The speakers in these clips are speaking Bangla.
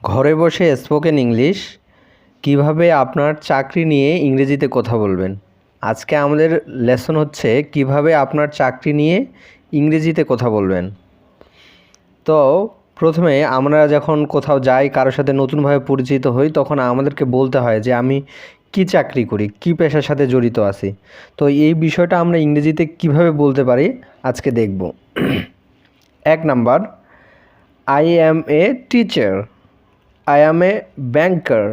ঘরে বসে স্পোকেন ইংলিশ কিভাবে আপনার চাকরি নিয়ে ইংরেজিতে কথা বলবেন। আজকে আমাদের লেসন হচ্ছে কিভাবে আপনার চাকরি নিয়ে ইংরেজিতে কথা বলবেন। তো প্রথমে আমরা যখন কোথাও যাই, কারোর সাথে নতুনভাবে পরিচিত হই, তখন আমাদেরকে বলতে হয় যে আমি কি চাকরি করি, কি পেশার সাথে জড়িত আছি। তো এই বিষয়টা আমরা ইংরেজিতে কিভাবে বলতে পারি আজকে দেখব। 1 number, I am a teacher, I am a banker,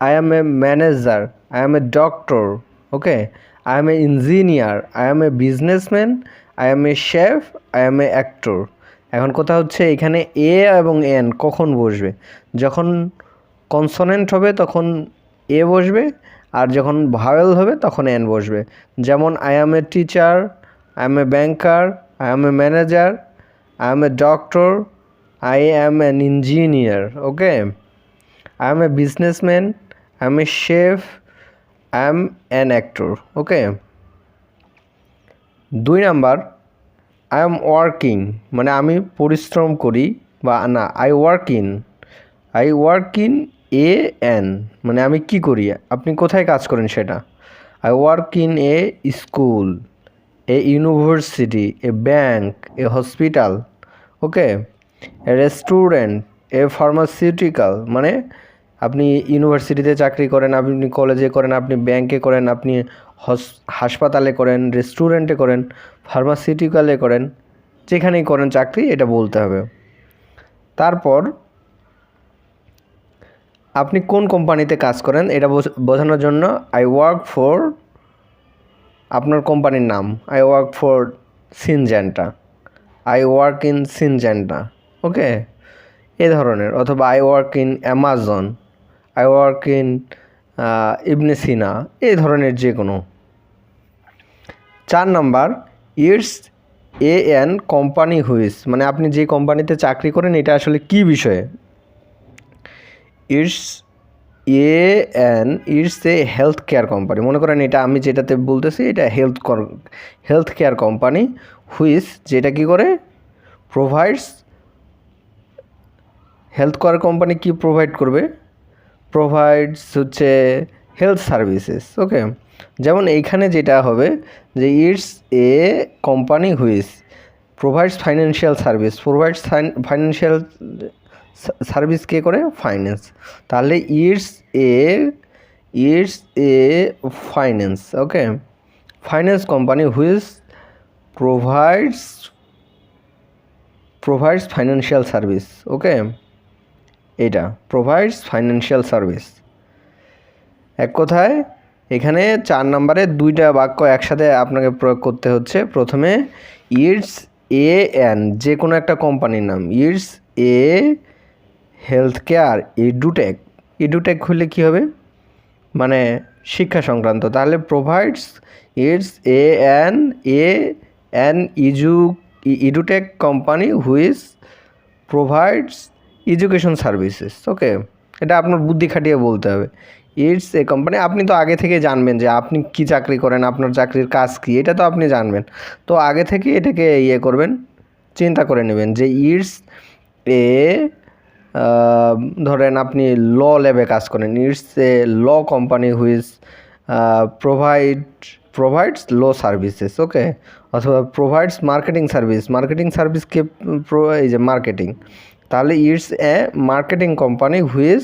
I am a manager, I am a doctor, okay, I am an engineer, I am a businessman, I am a chef, I am a actor. এখন কথা হচ্ছে এখানে এ এবং এন কখন বসবে। যখন কনসোনেন্ট হবে তখন এ বসবে, আর যখন ভাওয়েল হবে তখন এন বসবে। যেমন I am a teacher, I am A banker, I am a manager, I am a doctor, I am an engineer, okay. I am a businessman, I am a chef, I am an actor, okay. 2 number, I am working, মানে আমি পরিশ্রম করি, বা না, I work in a an, মানে আমি কি করি, আপনি কোথায় কাজ করেন সেটা। I work in a school, a university, a bank, a hospital, okay. A restaurant, A pharmaceutical, মানে আপনি ইউনিভার্সিটিতে চাকরি করেন, আপনি কলেজে করেন, আপনি ব্যাংকে করেন, আপনি হাসপাতালে করেন, রেস্টুরেন্টে করেন, ফার্মাসিউটিক্যালে করেন, যেখানেই করেন চাকরি, এটা বলতে হবে। তারপর আপনি কোন কোম্পানিতে কাজ করেন এটা বোঝানোর জন্য আই ওয়ার্ক ফর, আপনার কোম্পানির নাম, I work for Syngenta, I work in Syngenta, okay, এ ধরনের। অথবা I work in Amazon, I work in Ibn Sina, এই ধরনের যে কোনো। 4 number, it's a an company whose, মানে আপনি যে কোম্পানিতে চাকরি করেন এটা আসলে কি বিষয়ে। It's it's a health care company, মনে করেন এটা আমি যেটাতে বলতেছি এটা হেলথ কেয়ার কোম্পানি, হুইস যেটা কি করে, প্রোভাইডস, হেলথ কেয়ার কোম্পানি কি প্রোভাইড করবে, প্রোভাইডস হচ্ছে হেলথ সার্ভিসেস, ওকে। যেমন এইখানে যেটা হবে যে it's a company whose provides financial service, financial service কে করে, ফাইন্যান্স। তাহলে it's a finance, okay, finance company whose provides financial service, okay, এটা প্রোভাইডস ফাইন্যান্সিয়াল সার্ভিস। এক কথায় এখানে 4 নম্বরে 2টা বাক্য একসাথে আপনাকে প্রয়োগ করতে হচ্ছে। প্রথমে ইটস এ এন, যে কোনো একটা কোম্পানির নাম, it's a health care edutech হলে কী হবে, মানে শিক্ষা সংক্রান্ত, তাহলে provides it's a an edutech company whose provides education services, okay. এটা আপনার বুদ্ধি খাটিয়ে বলতে হবে। ইটস এ কোম্পানি, আপনি তো আগে থেকে জানবেন যে আপনি কি চাকরি করেন, আপনার চাকরির কাজ কী, এটা তো আপনি জানবেন। তো আগে থেকে এটাকে করবেন, চিন্তা করে নেবেন যে ইটস এ, ধরেন আপনি ল ল্যাবে কাজ করেন, it's a law company whose provides law services, okay. অথবা প্রোভাইডস মার্কেটিং সার্ভিসকে এই যে মার্কেটিং, তাহলে it's a marketing company whose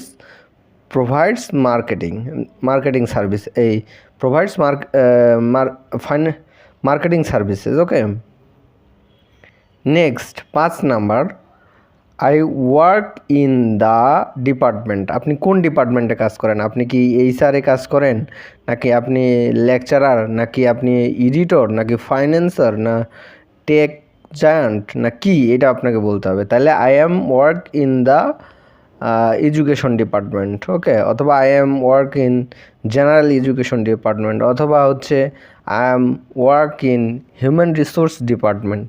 provides marketing service, এই provides marketing services, okay. Next 5 number, I work in the department, আপনি কোন ডিপার্টমেন্টে কাজ করেন, আপনি কি এইচআরে কাজ করেন, নাকি আপনি লেকচারার, নাকি আপনি এডিটর, নাকি ফাইন্যান্সার, না টেক জায়ান্ট, না কি, এটা আপনাকে বলতে হবে। তাহলে I am work in the education department, okay. অথবা I am work in general education department, অথবা হচ্ছে I am work in human resource department,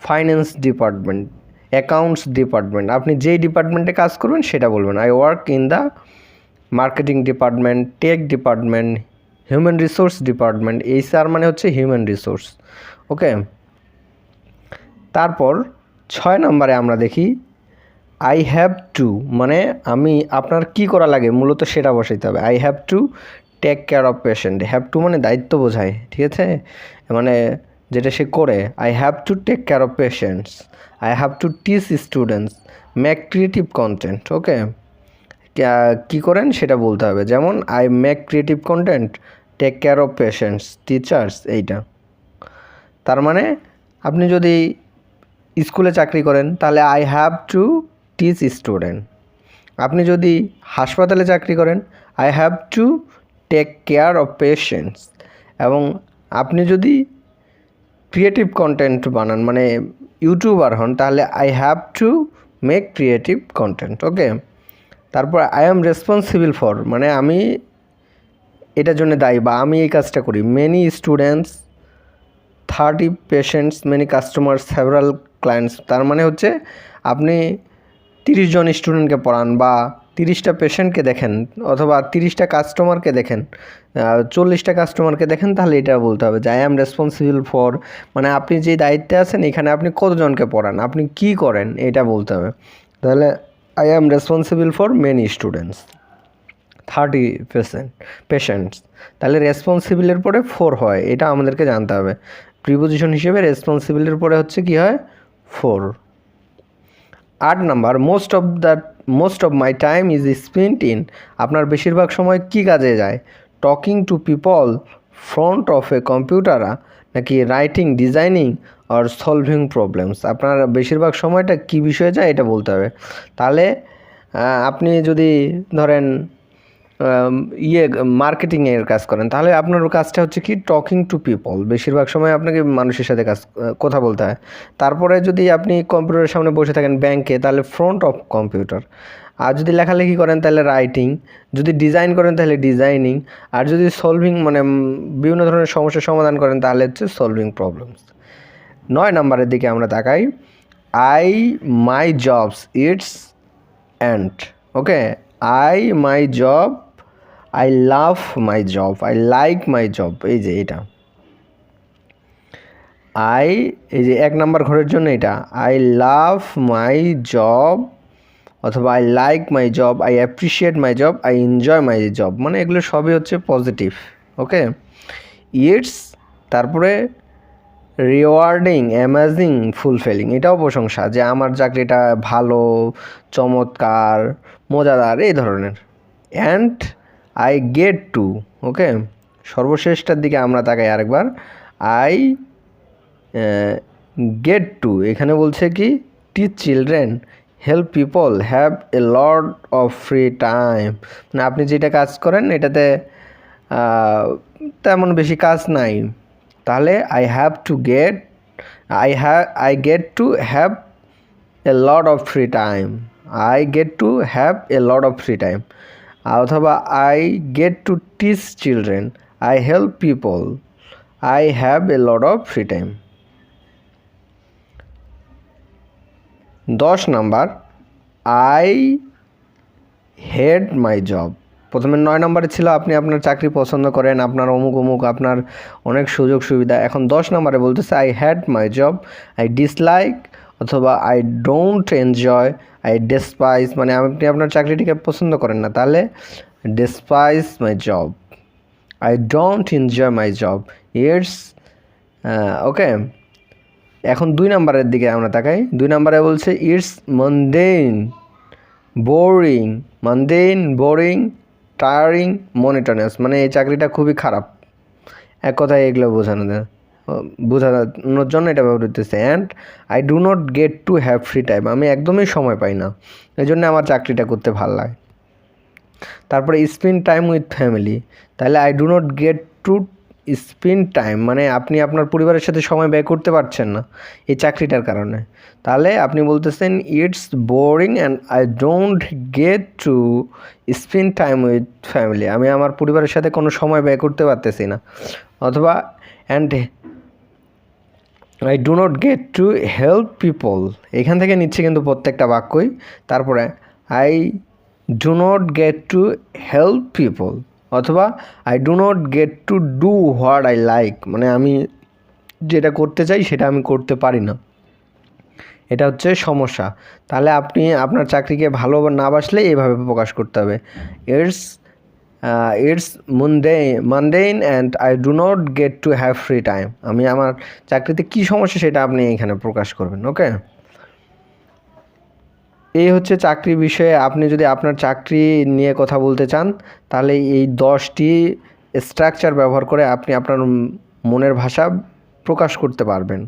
finance department, accounts department, আপনি যেই ডিপার্টমেন্টে কাজ করবেন সেটা বলবেন। I work in the marketing department, tech department, human resource department, HR মানে হচ্ছে হিউম্যান রিসোর্স, ওকে। তারপর 6 নম্বরে আমরা দেখি আই হ্যাভ টু মানে আমি আপনার কি করা লাগে মূলত সেটা বসাইতে হবে। I have to take care of patient, have to মানে দায়িত্ব বোঝায়, ঠিক আছে, মানে যেটা সে করে। I have to take care of patients, I have to teach students, make creative content. Okay, কী করেন সেটা বলতে হবে, যেমন I make creative content, take care of patients, teachers, এইটা। তার মানে আপনি যদি স্কুলে চাকরি করেন তাহলে I have to teach student. আপনি যদি হাসপাতালে চাকরি করেন I have to take care of patients. এবং আপনি যদি ক্রিয়েটিভ কন্টেন্ট বানান মানে ইউটিউবার হন তাহলে I have to make creative content. Okay, তারপর আই অ্যাম রেসপন্সিবল ফর মানে আমি এটার জন্য দায়ী বা আমি এই কাজটা করি। Many students, 30 patients, many customer, several clients. তার মানে হচ্ছে আপনি 30 জন স্টুডেন্টকে পড়ান বা 30টা পেশেন্টকে দেখেন অথবা 30টা কাস্টমারকে দেখেন, 40টা কাস্টমারকে দেখেন, তাহলে এটা বলতে হবে যে আই অ্যাম রেসপন্সিবল ফর মানে আপনি যে দায়িত্বে আছেন এখানে আপনি কতজনকে পড়ান, আপনি কি করেন এটা বলতে হবে। তাহলে I am responsible for many students, 30 patients. তাহলে রেসপন্সিবলের পরে ফোর হয়, এটা আমাদেরকে জানতে হবে। প্রিপোজিশন হিসেবে রেসপন্সিবলের পরে হচ্ছে কি হয়, four. 8 number, most of my time is spent in, আপনার বেশিরভাগ সময় কি কাজে যায়? Talking to people front of a computer, নাকি রাইটিং, ডিজাইনিং আর সলভিং প্রবলেমস। আপনার বেশিরভাগ সময়টা কি বিষয়ে যায় এটা বলতে হবে। তাহলে আপনি যদি ধরেন মার্কেটিংয়ের কাজ করেন তাহলে আপনার কাজটা হচ্ছে কি টকিং টু পিপল, বেশিরভাগ সময় আপনাকে মানুষের সাথে কথা বলতে হয়। তারপরে যদি আপনি কম্পিউটারের সামনে বসে থাকেন ব্যাংকে তাহলে ফ্রন্ট অফ কম্পিউটার। আর যদি লেখালেখি করেন তাহলে রাইটিং, যদি ডিজাইন করেন তাহলে ডিজাইনিং, আর যদি সলভিং মানে বিভিন্ন ধরনের সমস্যার সমাধান করেন তাহলে হচ্ছে সলভিং প্রবলেমস। 9 নাম্বারের দিকে আমরা তাকাই, I my jobs its and. Okay, I my job, I love my job, I like my job, এই যে এটা এই যে 1 নাম্বার ঘরের জন্য এটা আই লাভ মাই জব অথবা I like my job, I appreciate my job, I enjoy my job, মানে এগুলো সবই হচ্ছে পজিটিভ। ওকে, ইটস তারপরে রিওয়ার্ডিং, অ্যামেজিং, ফুলফিলিং, এটাও প্রশংসা যে আমার চাকরিটা ভালো, চমৎকার, মজাদার, এই ধরনের। অ্যান্ড আই গেট টু, ওকে, সর্বশেষটার দিকে আমরা তাকাই আরেকবার, আই গেট টু, এখানে বলছে কি teach children, help people, have a lot of free time, মানে আপনি যেটা কাজ করেন এটাতে তেমন বেশি কাজ নাই। তাহলে I get to have a lot of free time, I get to have a lot of free time. অথবা I get to teach children, I help people, I have a lot of free time. 10 number, I hate my job. প্রথমে 9 নম্বরে ছিল আপনি আপনার চাকরি পছন্দ করেন, আপনার অমুক আপনার অনেক সুযোগ সুবিধা। এখন 10 নম্বরে বলতেছে I hate my job, I dislike অথবা I don't enjoy, I despise, মানে আপনি আপনার চাকরিটিকে পছন্দ করেন না, তাহলে despise my job, I don't enjoy my job, it's okay. এখন 2 নম্বরের দিকে আমরা তাকাই। 2 নম্বরে বলছে it's mundane, boring, tiring, monotonous, মানে এই চাকরিটা খুবই খারাপ, এক কথায় এগুলো বোঝানোর জন্য এটা ব্যবহৃত হচ্ছে। And I do not get to have free time, আমি একদমই সময় পাই না, এই জন্য আমার চাকরিটা করতে ভালো লাগে। তারপরে স্পেন্ড টাইম উইথ ফ্যামিলি, তাহলে I do not get to spend time, মানে আপনি আপনার পরিবারের সাথে সময় ব্যয় করতে পারছেন না এই চাকরিটার কারণে। তাহলে আপনি বলতেছেন it's boring and I don't get to spend time with family, আমি আমার পরিবারের সাথে কোনো সময় ব্যয় করতে পারতেছি না। অথবা and I do not get to help people, এখান থেকে নিচ্ছে কিন্তু প্রত্যেকটা বাক্যই। তারপরে I do not get to help people অথবা I do not get to do what I like, মানে আমি যেটা করতে চাই সেটা আমি করতে পারি না। এটা হচ্ছে সমস্যা। তাহলে আপনি আপনার চাকরিকে ভালো না বাসলে এইভাবে প্রকাশ করতে হবে, it's mundane and I do not get to have free time. আমি আমার চাকরিতে কী সমস্যা সেটা আপনি এখানে প্রকাশ করবেন। ওকে, এই হচ্ছে চাকরি বিষয়ে। আপনি যদি আপনার চাকরি নিয়ে কথা বলতে চান তাহলে এই 10টি স্ট্রাকচার ব্যবহার করে আপনি আপনার মনের ভাষা প্রকাশ করতে পারবেন।